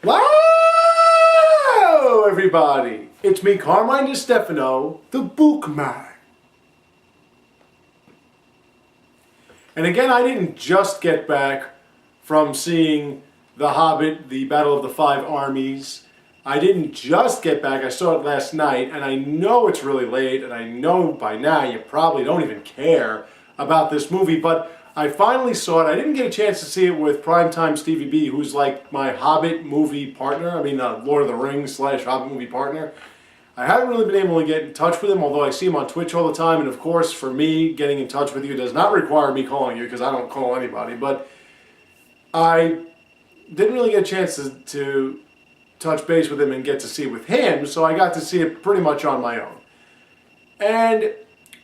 Wow, everybody! It's me, Carmine DeStefano, the Bookman. And again, I didn't just get back from seeing The Hobbit, the Battle of the Five Armies. I didn't just get back, I saw it last night, and I know it's really late, and I know by now you probably don't even care about this movie, but I finally saw it. I didn't get a chance to see it with Primetime Stevie B, who's like my Hobbit movie partner. I mean, Lord of the Rings / Hobbit movie partner. I haven't really been able to get in touch with him, although I see him on Twitch all the time. And of course, for me, getting in touch with you does not require me calling you, because I don't call anybody. But I didn't really get a chance to touch base with him and get to see it with him, so I got to see it pretty much on my own. And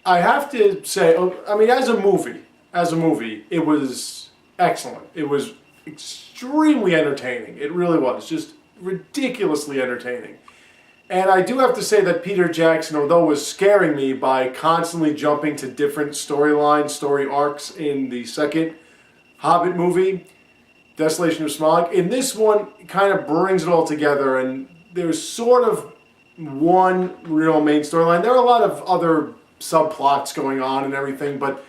I have to say, I mean, as a movie, it was excellent. It was extremely entertaining. It really was. Just ridiculously entertaining. And I do have to say that Peter Jackson, although was scaring me by constantly jumping to different storylines, story arcs in the second Hobbit movie, Desolation of Smaug, in this one, it kind of brings it all together, and there's sort of one real main storyline. There are a lot of other subplots going on and everything, but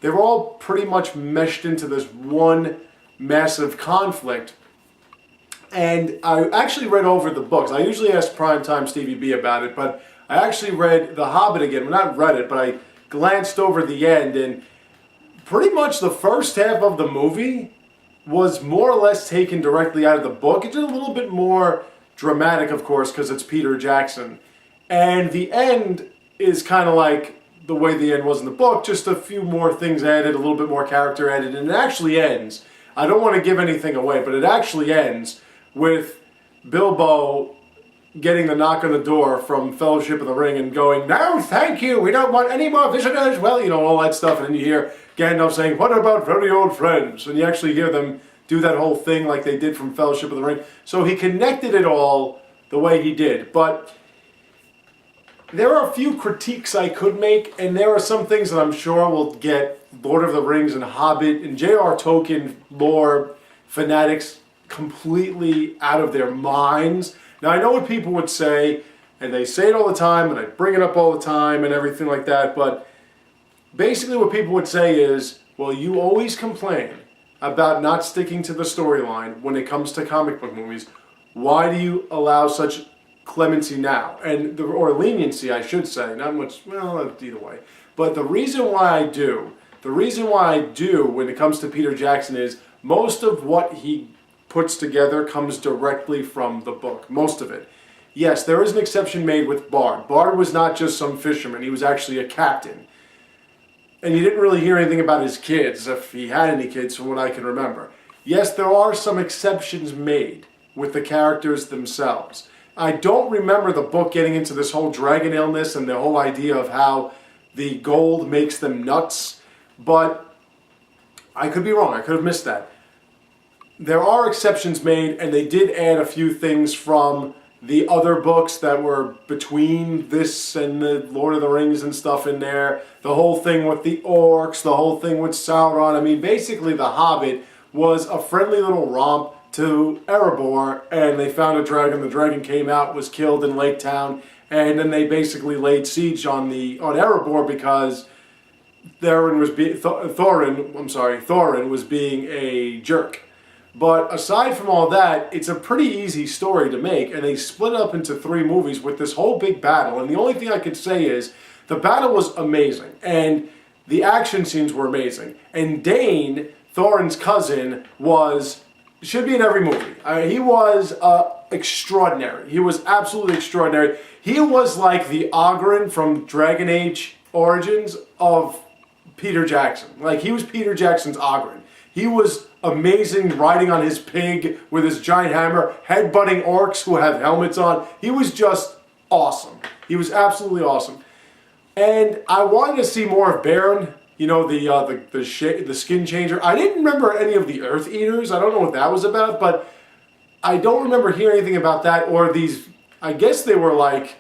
they're all pretty much meshed into this one massive conflict. And I actually read over the books. I usually ask Primetime Stevie B about it, but I actually read The Hobbit again. Well, not read it, but I glanced over the end, and pretty much the first half of the movie was more or less taken directly out of the book. It's a little bit more dramatic, of course, because it's Peter Jackson. And the end is kind of like the way the end was in the book, just a few more things added, a little bit more character added, and it actually ends. I don't want to give anything away, but it actually ends with Bilbo getting the knock on the door from Fellowship of the Ring and going, "No, thank you, we don't want any more visitors." Well, you know, all that stuff, and then you hear Gandalf saying, "What about very old friends?" And you actually hear them do that whole thing like they did from Fellowship of the Ring. So he connected it all the way he did. But there are a few critiques I could make, and there are some things that I'm sure will get Lord of the Rings and Hobbit and J.R. Tolkien lore fanatics completely out of their minds. Now, I know what people would say, and they say it all the time, and I bring it up all the time and everything like that, but basically what people would say is, well, you always complain about not sticking to the storyline when it comes to comic book movies. Why do you allow such clemency now? Or leniency, I should say. Not much, well, either way. But the reason why I do when it comes to Peter Jackson is most of what he puts together comes directly from the book. Most of it. Yes, there is an exception made with Bard. Bard was not just some fisherman. He was actually a captain. And you didn't really hear anything about his kids, if he had any kids, from what I can remember. Yes, there are some exceptions made with the characters themselves. I don't remember the book getting into this whole dragon illness and the whole idea of how the gold makes them nuts, but I could be wrong. I could have missed that. There are exceptions made, and they did add a few things from the other books that were between this and the Lord of the Rings and stuff in there. The whole thing with the orcs, the whole thing with Sauron. I mean, basically The Hobbit was a friendly little romp to Erebor, and they found a dragon. The dragon came out, was killed in Lake Town, and then they basically laid siege on Erebor because Thorin was being a jerk. But aside from all that, it's a pretty easy story to make, and they split it up into 3 movies with this whole big battle. And the only thing I could say is the battle was amazing, and the action scenes were amazing. And Dane, Thorin's cousin, should be in every movie. He was extraordinary. He was absolutely extraordinary. He was like the Ogren from Dragon Age Origins of Peter Jackson. Like, he was Peter Jackson's Ogren. He was amazing, riding on his pig with his giant hammer, headbutting orcs who have helmets on. He was just awesome. He was absolutely awesome. And I wanted to see more of Baron, you know, the skin changer. I didn't remember any of the Earth Eaters. I don't know what that was about, but I don't remember hearing anything about that, or these, I guess they were like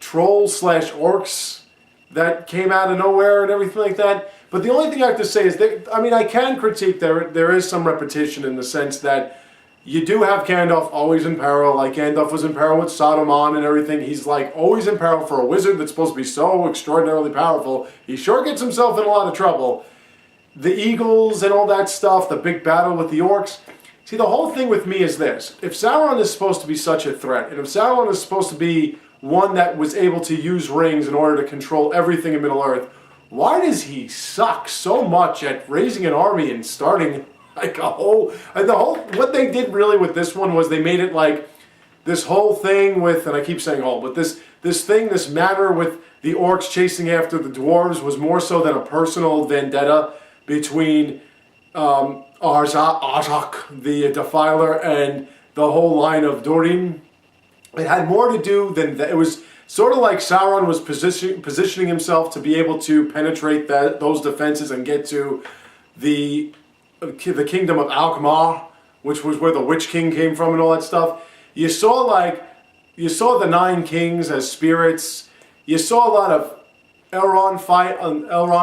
trolls / orcs that came out of nowhere and everything like that. But the only thing I have to say is that, I mean, I can critique there is some repetition in the sense that you do have Gandalf always in peril, like Gandalf was in peril with Saruman and everything. He's like always in peril for a wizard that's supposed to be so extraordinarily powerful. He sure gets himself in a lot of trouble. The eagles and all that stuff, the big battle with the orcs. See, the whole thing with me is this. If Sauron is supposed to be such a threat, and if Sauron is supposed to be one that was able to use rings in order to control everything in Middle-earth, why does he suck so much at raising an army and starting like what they did really with this one was they made it like this whole thing with, and I keep saying whole, but this matter with the orcs chasing after the dwarves was more so than a personal vendetta between Arzak, the Defiler, and the whole line of Durin. It had more to do than that. It was sort of like Sauron was positioning himself to be able to penetrate those defenses and get to the kingdom of Alkmaar, which was where the Witch King came from and all that stuff. You saw the Nine Kings as spirits. You saw a lot of Elrond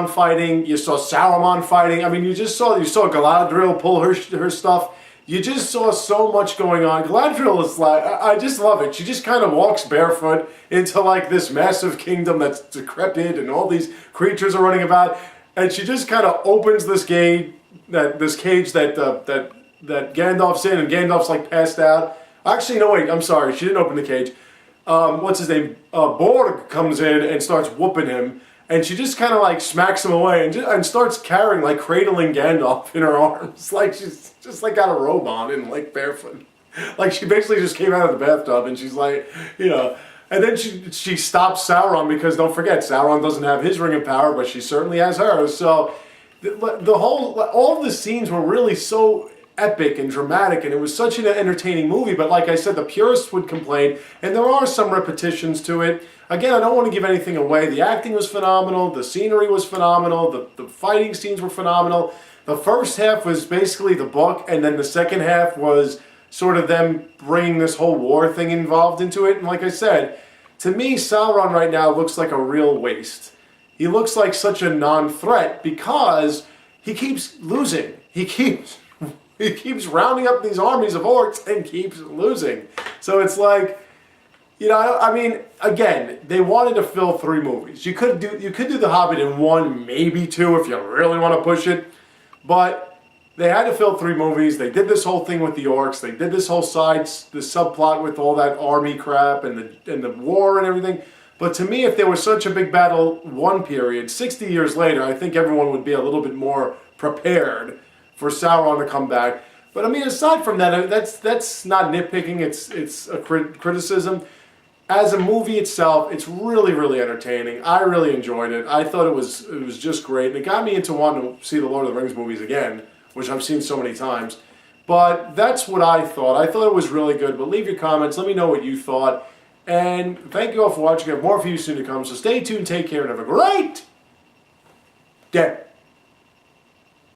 fighting. You saw Saruman fighting. I mean, you saw Galadriel pull her stuff. You just saw so much going on. Galadriel is like, I just love it. She just kind of walks barefoot into like this massive kingdom that's decrepit and all these creatures are running about, and she just kind of opens this cage that Gandalf's in, and Gandalf's like passed out. Actually, no, wait, I'm sorry, she didn't open the cage. What's his name? Borg comes in and starts whooping him, and she just kind of like smacks him away and starts carrying, like cradling Gandalf in her arms, like she's just like got a robe on and like barefoot, like she basically just came out of the bathtub, and she's like, you know. And then she stops Sauron because don't forget, Sauron doesn't have his ring of power, but she certainly has hers. So all of the scenes were really so epic and dramatic, and it was such an entertaining movie. But like I said, the purists would complain, and there are some repetitions to it. Again, I don't want to give anything away. The acting was phenomenal, the scenery was phenomenal, the fighting scenes were phenomenal. The first half was basically the book, and then the second half was sort of them bringing this whole war thing involved into it. And like I said, to me, Sauron right now looks like a real waste. He looks like such a non-threat because he keeps losing. He keeps rounding up these armies of orcs and keeps losing. So it's like, you know, I mean, again, they wanted to fill 3 movies. You could do The Hobbit in 1, maybe 2 if you really want to push it. But they had to fill 3 movies. They did this whole thing with the orcs. They did this whole subplot with all that army crap and the war and everything. But to me, if there was such a big battle one period, 60 years later, I think everyone would be a little bit more prepared for Sauron to come back. But I mean, aside from that, that's not nitpicking. It's a criticism. As a movie itself, it's really, really entertaining. I really enjoyed it. I thought it was just great. And it got me into wanting to see the Lord of the Rings movies again, which I've seen so many times. But that's what I thought. I thought it was really good. But leave your comments. Let me know what you thought. And thank you all for watching. I have more for you soon to come. So stay tuned, take care, and have a great day.